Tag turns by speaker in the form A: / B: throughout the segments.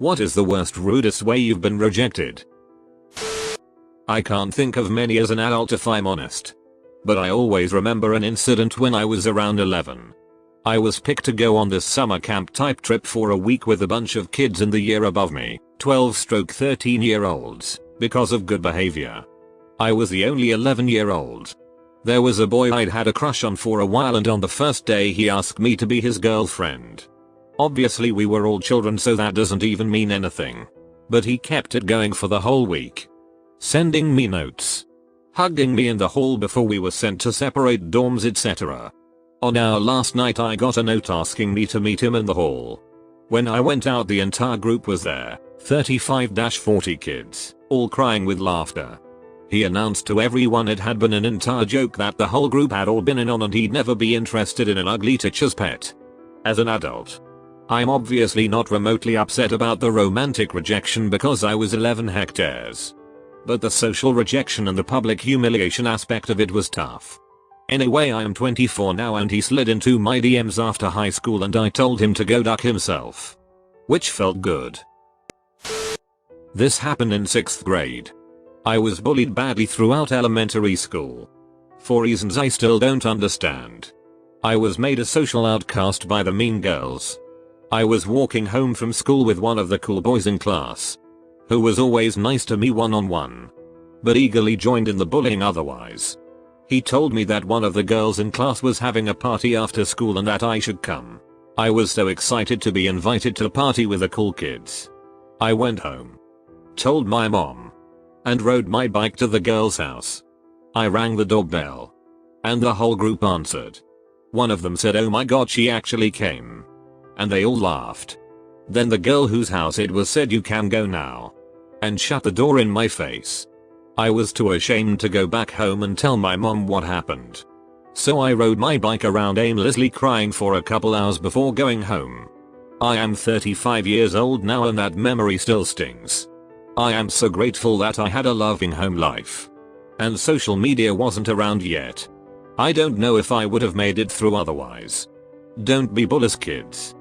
A: What is the worst rudest way you've been rejected? I can't think of many as an adult if I'm honest. But I always remember an incident when I was around 11. I was picked to go on this summer camp type trip for a week with a bunch of kids in the year above me, 12-13-year-olds, because of good behavior. I was the only 11-year-old. There was a boy I'd had a crush on for a while, and on the first day he asked me to be his girlfriend. Obviously we were all children, so that doesn't even mean anything. But he kept it going for the whole week. Sending me notes. Hugging me in the hall before we were sent to separate dorms, etc. On our last night I got a note asking me to meet him in the hall. When I went out, the entire group was there, 35-40 kids, all crying with laughter. He announced to everyone it had been an entire joke that the whole group had all been in on, and he'd never be interested in an ugly teacher's pet. As an adult, I'm obviously not remotely upset about the romantic rejection because I was 11 hectares. But the social rejection and the public humiliation aspect of it was tough. Anyway, I am 24 now, and he slid into my DMs after high school and I told him to go duck himself. Which felt good. This happened in 6th grade. I was bullied badly throughout elementary school. For reasons I still don't understand. I was made a social outcast by the mean girls. I was walking home from school with one of the cool boys in class, who was always nice to me one-on-one, but eagerly joined in the bullying otherwise. He told me that one of the girls in class was having a party after school and that I should come. I was so excited to be invited to a party with the cool kids. I went home, told my mom, and rode my bike to the girl's house. I rang the doorbell, and the whole group answered. One of them said, "Oh my god, she actually came." And they all laughed. Then the girl whose house it was said, "You can go now," and shut the door in my face. I was too ashamed to go back home and tell my mom what happened. So I rode my bike around aimlessly crying for a couple hours before going home. I am 35 years old now and that memory still stings. I am so grateful that I had a loving home life. And social media wasn't around yet. I don't know if I would have made it through otherwise. Don't be bullies, kids.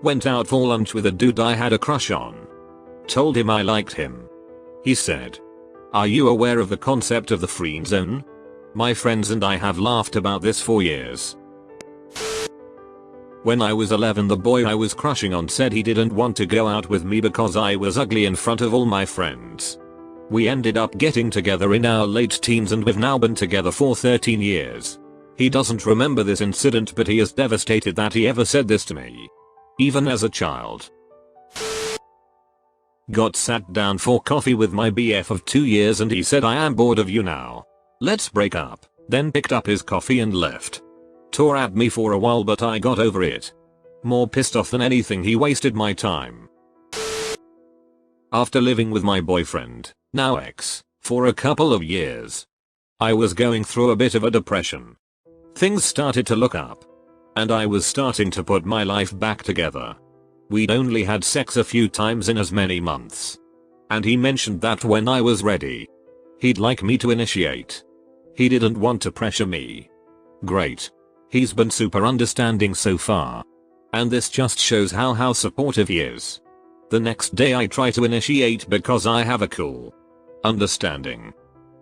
A: Went out for lunch with a dude I had a crush on. Told him I liked him. He said, "Are you aware of the concept of the friend zone?" My friends and I have laughed about this for years. When I was 11, the boy I was crushing on said he didn't want to go out with me because I was ugly in front of all my friends. We ended up getting together in our late teens and we've now been together for 13 years. He doesn't remember this incident, but he is devastated that he ever said this to me, even as a child. Got sat down for coffee with my BF of 2 years and he said, "I am bored of you now. Let's break up." Then picked up his coffee and left. Tore at me for a while, but I got over it. More pissed off than anything, he wasted my time. After living with my boyfriend, now ex, for a couple of years, I was going through a bit of a depression. Things started to look up, and I was starting to put my life back together. We'd only had sex a few times in as many months. And he mentioned that when I was ready, he'd like me to initiate. He didn't want to pressure me. Great. He's been super understanding so far. And this just shows how supportive he is. The next day I try to initiate because I have a cool, understanding,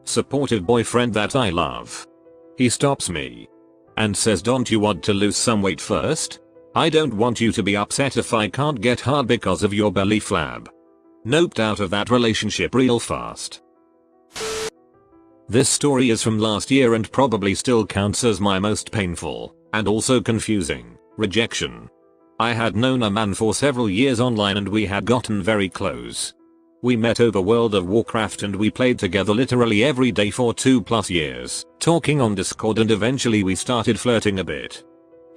A: supportive boyfriend that I love. He stops me and says, "Don't you want to lose some weight first? I don't want you to be upset if I can't get hard because of your belly flab." Noped out of that relationship real fast. This story is from last year and probably still counts as my most painful, and also confusing, rejection. I had known a man for several years online and we had gotten very close. We met over World of Warcraft and we played together literally every day for 2+ years, talking on Discord, and eventually we started flirting a bit.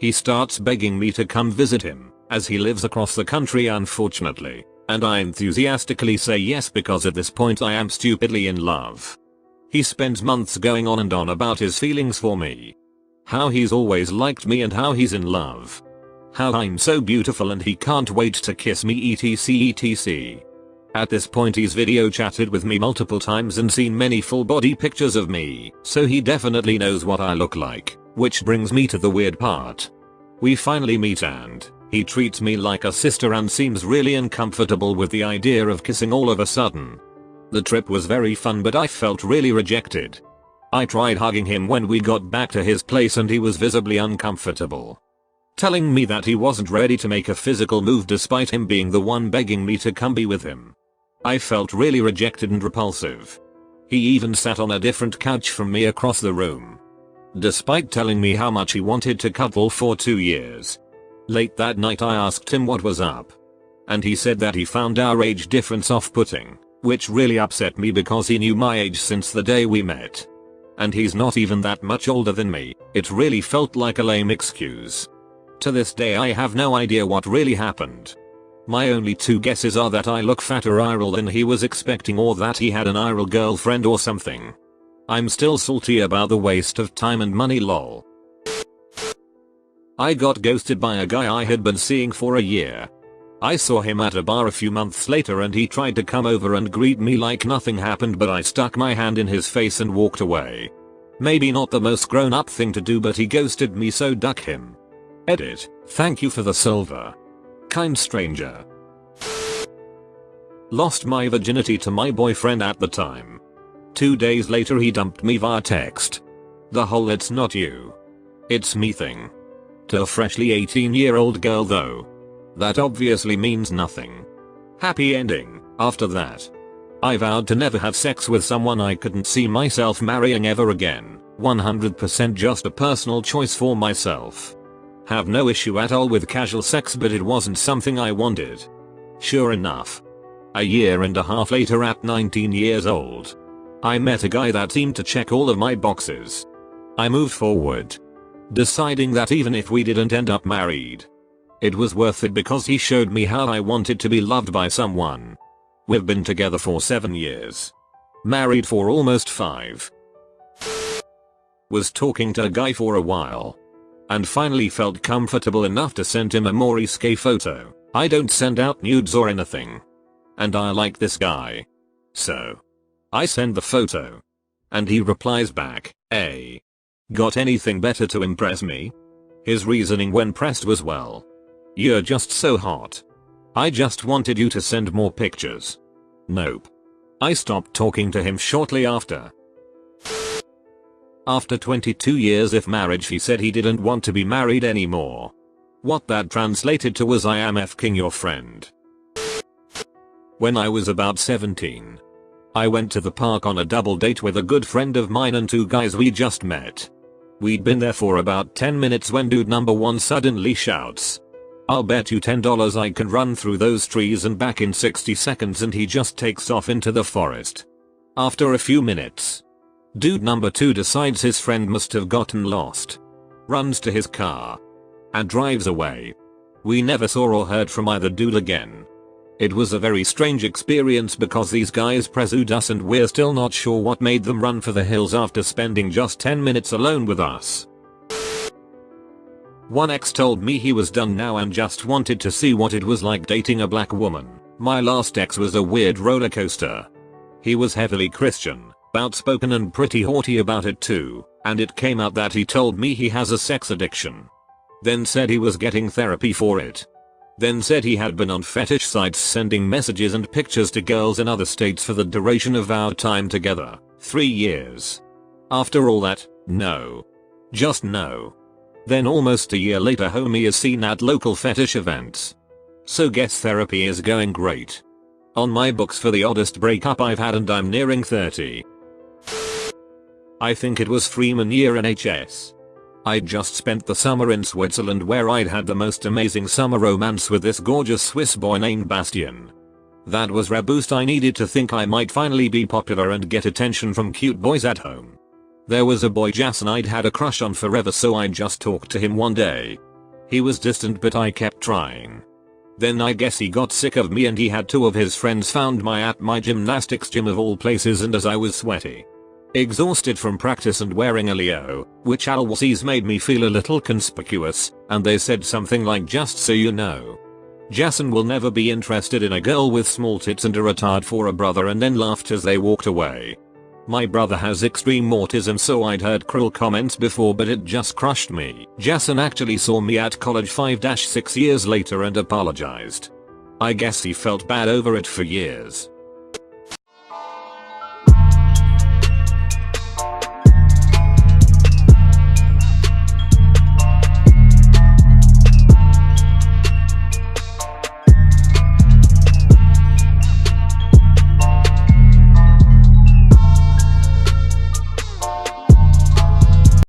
A: He starts begging me to come visit him, as he lives across the country unfortunately, and I enthusiastically say yes because at this point I am stupidly in love. He spends months going on and on about his feelings for me. How he's always liked me and how he's in love. How I'm so beautiful and he can't wait to kiss me, etc etc. At this point he's video chatted with me multiple times and seen many full body pictures of me, so he definitely knows what I look like, which brings me to the weird part. We finally meet and He treats me like a sister and seems really uncomfortable with the idea of kissing all of a sudden. The trip was very fun, but I felt really rejected. I tried hugging him when we got back to his place and he was visibly uncomfortable, telling me that he wasn't ready to make a physical move despite him being the one begging me to come be with him. I felt really rejected and repulsive. He even sat on a different couch from me across the room, despite telling me how much he wanted to cuddle for 2 years. Late that night I asked him what was up, and he said that he found our age difference off-putting, which really upset me because he knew my age since the day we met. And he's not even that much older than me. It really felt like a lame excuse. To this day I have no idea what really happened. My only 2 guesses are that I look fatter IRL than he was expecting, or that he had an IRL girlfriend or something. I'm still salty about the waste of time and money, lol. I got ghosted by a guy I had been seeing for a year. I saw him at a bar a few months later and he tried to come over and greet me like nothing happened, but I stuck my hand in his face and walked away. Maybe not the most grown up thing to do, but he ghosted me, so duck him. Edit. Thank you for the silver. Kind stranger. Lost my virginity to my boyfriend at the time. 2 days later he dumped me via text. The whole "it's not you, it's me" thing. To a freshly 18-year-old girl though, that obviously means nothing. Happy ending. After that, I vowed to never have sex with someone I couldn't see myself marrying ever again. 100% just a personal choice for myself. Have no issue at all with casual sex, but it wasn't something I wanted. Sure enough, a year and a half later at 19 years old, I met a guy that seemed to check all of my boxes. I moved forward, deciding that even if we didn't end up married, it was worth it because he showed me how I wanted to be loved by someone. We've been together for 7 years. Married for almost 5. Was talking to a guy for a while, and finally felt comfortable enough to send him a more risque photo. I don't send out nudes or anything, and I like this guy. So I send the photo, and he replies back, "Hey, got anything better to impress me?" His reasoning when pressed was, "Well, you're just so hot. I just wanted you to send more pictures." Nope. I stopped talking to him shortly after. After 22 years of marriage he said he didn't want to be married anymore. What that translated to was, "I am fking your friend." When I was about 17, I went to the park on a double date with a good friend of mine and 2 guys we just met. We'd been there for about 10 minutes when dude number 1 suddenly shouts, "I'll bet you $10 I can run through those trees and back in 60 seconds," and he just takes off into the forest. After a few minutes, dude number 2 decides his friend must have gotten lost, runs to his car, and drives away. We never saw or heard from either dude again. It was a very strange experience because these guys pursued us and we're still not sure what made them run for the hills after spending just 10 minutes alone with us. One ex told me he was done now and just wanted to see what it was like dating a black woman. My last ex was a weird roller coaster. He was heavily Christian, outspoken and pretty haughty about it too, and it came out that he told me he has a sex addiction. Then said he was getting therapy for it. Then said he had been on fetish sites sending messages and pictures to girls in other states for the duration of our time together, 3 years. After all that, no. Just no. Then almost a year later homie is seen at local fetish events. So guess therapy is going great. On my books for the oddest breakup I've had, and I'm nearing 30. I think it was Freeman year NHS. I'd just spent the summer in Switzerland where I'd had the most amazing summer romance with this gorgeous Swiss boy named Bastian. That was the boost I needed to think I might finally be popular and get attention from cute boys at home. There was a boy Jason I'd had a crush on forever, so I just talked to him one day. He was distant but I kept trying. Then I guess he got sick of me and he had 2 of his friends found me at my gymnastics gym of all places, and as I was sweaty, exhausted from practice and wearing a Leo, which always made me feel a little conspicuous, and they said something like, "Just so you know, Jason will never be interested in a girl with small tits and a retard for a brother," and then laughed as they walked away. My brother has extreme autism, so I'd heard cruel comments before, but it just crushed me. Jason actually saw me at college 5-6 years later and apologized. I guess he felt bad over it for years.